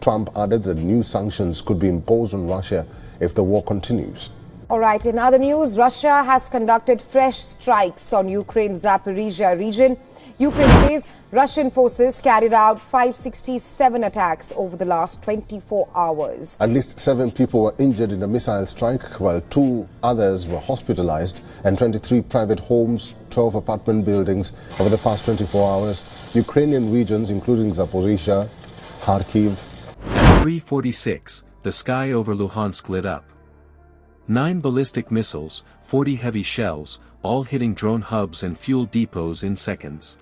Trump added that new sanctions could be imposed on Russia if the war continues. All right, in other news, Russia has conducted fresh strikes on Ukraine's Zaporizhia region. Ukraine says Russian forces carried out 567 attacks over the last 24 hours. At least 7 people were injured in a missile strike, while 2 others were hospitalized, and 23 private homes, 12 apartment buildings over the past 24 hours. Ukrainian regions, including Zaporizhia, Kharkiv. At 3:46, the sky over Luhansk lit up. 9 ballistic missiles, 40 heavy shells, all hitting drone hubs and fuel depots in seconds.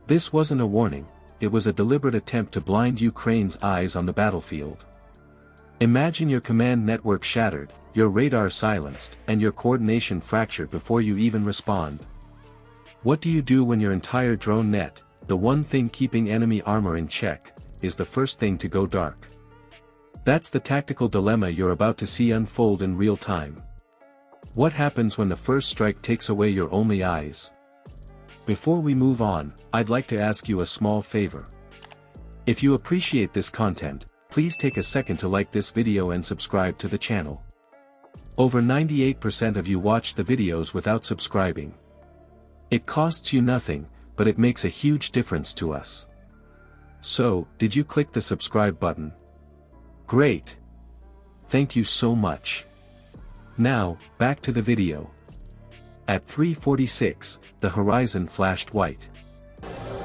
This wasn't a warning, it was a deliberate attempt to blind Ukraine's eyes on the battlefield. Imagine your command network shattered, your radar silenced, and your coordination fractured before you even respond. What do you do when your entire drone net, the one thing keeping enemy armor in check, is the first thing to go dark? That's the tactical dilemma you're about to see unfold in real time. What happens when the first strike takes away your only eyes? Before we move on, I'd like to ask you a small favor. If you appreciate this content, please take a second to like this video and subscribe to the channel. Over 98% of you watch the videos without subscribing. It costs you nothing, but it makes a huge difference to us. So, did you click the subscribe button? Great! Thank you so much. Now, back to the video. At 3:46, the horizon flashed white.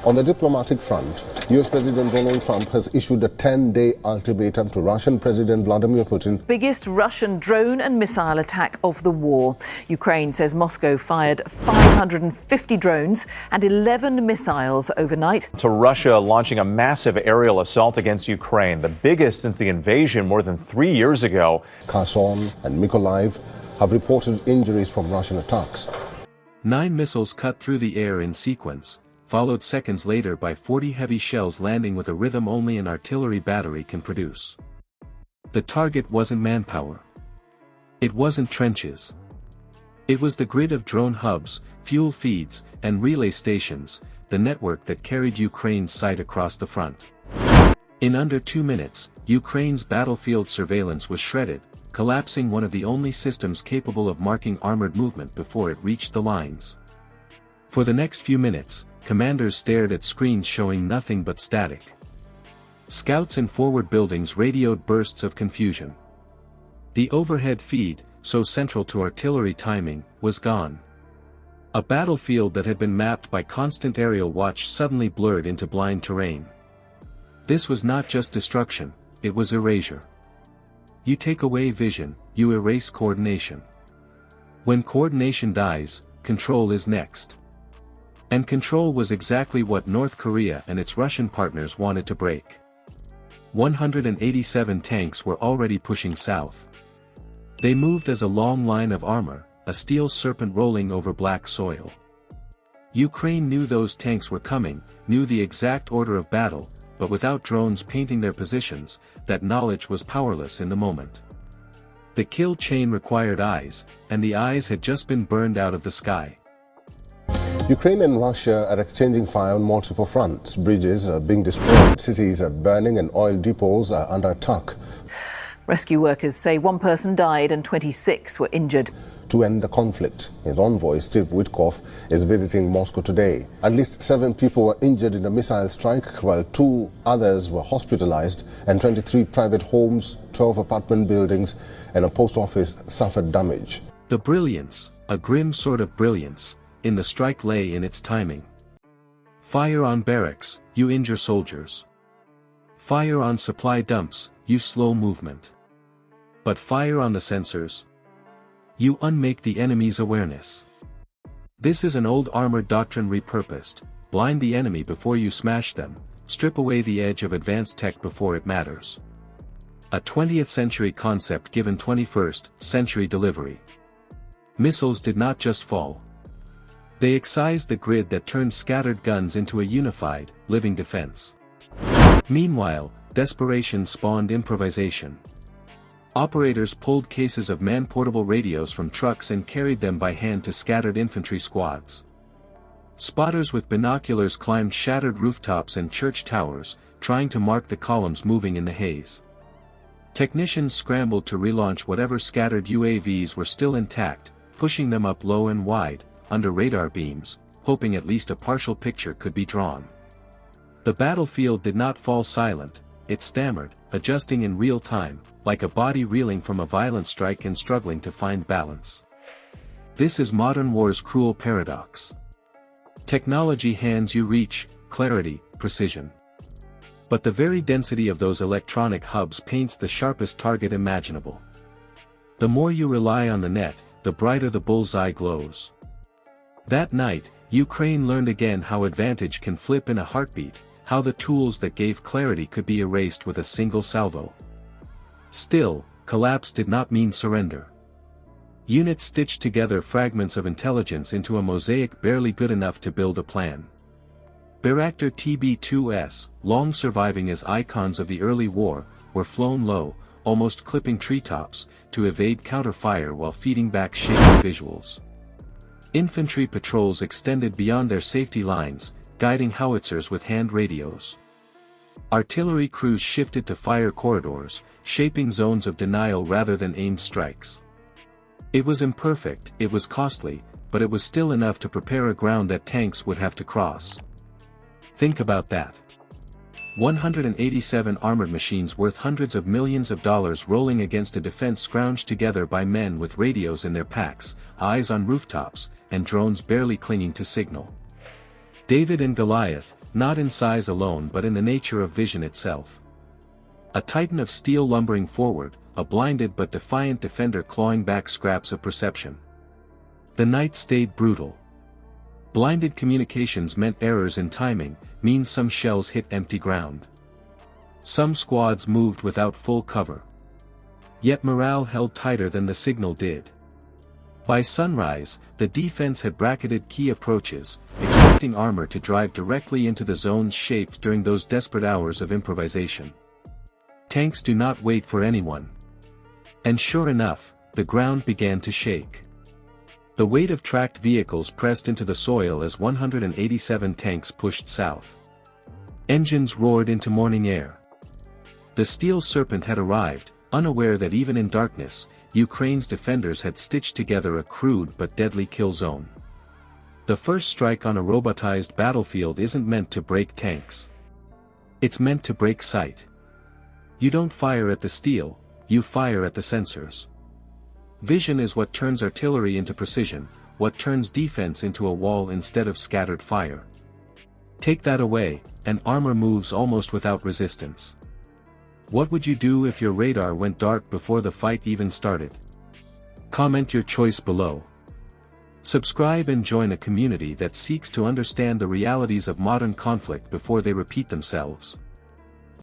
On the diplomatic front, US President Donald Trump has issued a 10-day ultimatum to Russian President Vladimir Putin. Biggest Russian drone and missile attack of the war. Ukraine says Moscow fired 550 drones and 11 missiles overnight. To Russia launching a massive aerial assault against Ukraine, the biggest since the invasion more than 3 years ago. Kherson and Mykolaiv have reported injuries from Russian attacks. 9 missiles cut through the air in sequence, followed seconds later by 40 heavy shells landing with a rhythm only an artillery battery can produce. The target wasn't manpower. It wasn't trenches. It was the grid of drone hubs, fuel feeds, and relay stations, the network that carried Ukraine's sight across the front. In under 2 minutes, Ukraine's battlefield surveillance was shredded, collapsing one of the only systems capable of marking armored movement before it reached the lines. For the next few minutes, commanders stared at screens showing nothing but static. Scouts in forward buildings radioed bursts of confusion. The overhead feed, so central to artillery timing, was gone. A battlefield that had been mapped by constant aerial watch suddenly blurred into blind terrain. This was not just destruction, it was erasure. You take away vision, you erase coordination. When coordination dies, control is next. And control was exactly what North Korea and its Russian partners wanted to break. 187 tanks were already pushing south. They moved as a long line of armor, a steel serpent rolling over black soil. Ukraine knew those tanks were coming, knew the exact order of battle, but without drones painting their positions, that knowledge was powerless in the moment. The kill chain required eyes, and the eyes had just been burned out of the sky. Ukraine and Russia are exchanging fire on multiple fronts. Bridges are being destroyed, cities are burning, and oil depots are under attack. Rescue workers say 1 person died and 26 were injured. To end the conflict, his envoy, Steve Witkoff, is visiting Moscow today. At least 7 people were injured in a missile strike, while 2 others were hospitalized, and 23 private homes, 12 apartment buildings, and a post office suffered damage. The brilliance, a grim sort of brilliance, in the strike lay in its timing. Fire on barracks, you injure soldiers. Fire on supply dumps, you slow movement. But fire on the sensors, you unmake the enemy's awareness. This is an old armored doctrine repurposed: blind the enemy before you smash them, strip away the edge of advanced tech before it matters. A 20th century concept given 21st century delivery. Missiles did not just fall. They excised the grid that turned scattered guns into a unified, living defense. Meanwhile, desperation spawned improvisation. Operators pulled cases of man-portable radios from trucks and carried them by hand to scattered infantry squads. Spotters with binoculars climbed shattered rooftops and church towers, trying to mark the columns moving in the haze. Technicians scrambled to relaunch whatever scattered UAVs were still intact, pushing them up low and wide, under radar beams, hoping at least a partial picture could be drawn. The battlefield did not fall silent, it stammered, adjusting in real time, like a body reeling from a violent strike and struggling to find balance. This is modern war's cruel paradox. Technology hands you reach, clarity, precision. But the very density of those electronic hubs paints the sharpest target imaginable. The more you rely on the net, the brighter the bullseye glows. That night, Ukraine learned again how advantage can flip in a heartbeat, how the tools that gave clarity could be erased with a single salvo. Still, collapse did not mean surrender. Units stitched together fragments of intelligence into a mosaic barely good enough to build a plan. Bayraktar TB2S, long surviving as icons of the early war, were flown low, almost clipping treetops, to evade counter-fire while feeding back shaky visuals. Infantry patrols extended beyond their safety lines, guiding howitzers with hand radios. Artillery crews shifted to fire corridors, shaping zones of denial rather than aimed strikes. It was imperfect, it was costly, but it was still enough to prepare a ground that tanks would have to cross. Think about that. 187 armored machines worth hundreds of millions of dollars rolling against a defense scrounged together by men with radios in their packs, eyes on rooftops, and drones barely clinging to signal. David and Goliath, not in size alone but in the nature of vision itself. A titan of steel lumbering forward, a blinded but defiant defender clawing back scraps of perception. The night stayed brutal. Blinded communications meant errors in timing, means some shells hit empty ground. Some squads moved without full cover. Yet morale held tighter than the signal did. By sunrise, the defense had bracketed key approaches, expecting armor to drive directly into the zones shaped during those desperate hours of improvisation. Tanks do not wait for anyone. And sure enough, the ground began to shake. The weight of tracked vehicles pressed into the soil as 187 tanks pushed south. Engines roared into morning air. The steel serpent had arrived, unaware that even in darkness, Ukraine's defenders had stitched together a crude but deadly kill zone. The first strike on a robotized battlefield isn't meant to break tanks. It's meant to break sight. You don't fire at the steel, you fire at the sensors. Vision is what turns artillery into precision, what turns defense into a wall instead of scattered fire. Take that away, and armor moves almost without resistance. What would you do if your radar went dark before the fight even started? Comment your choice below. Subscribe and join a community that seeks to understand the realities of modern conflict before they repeat themselves.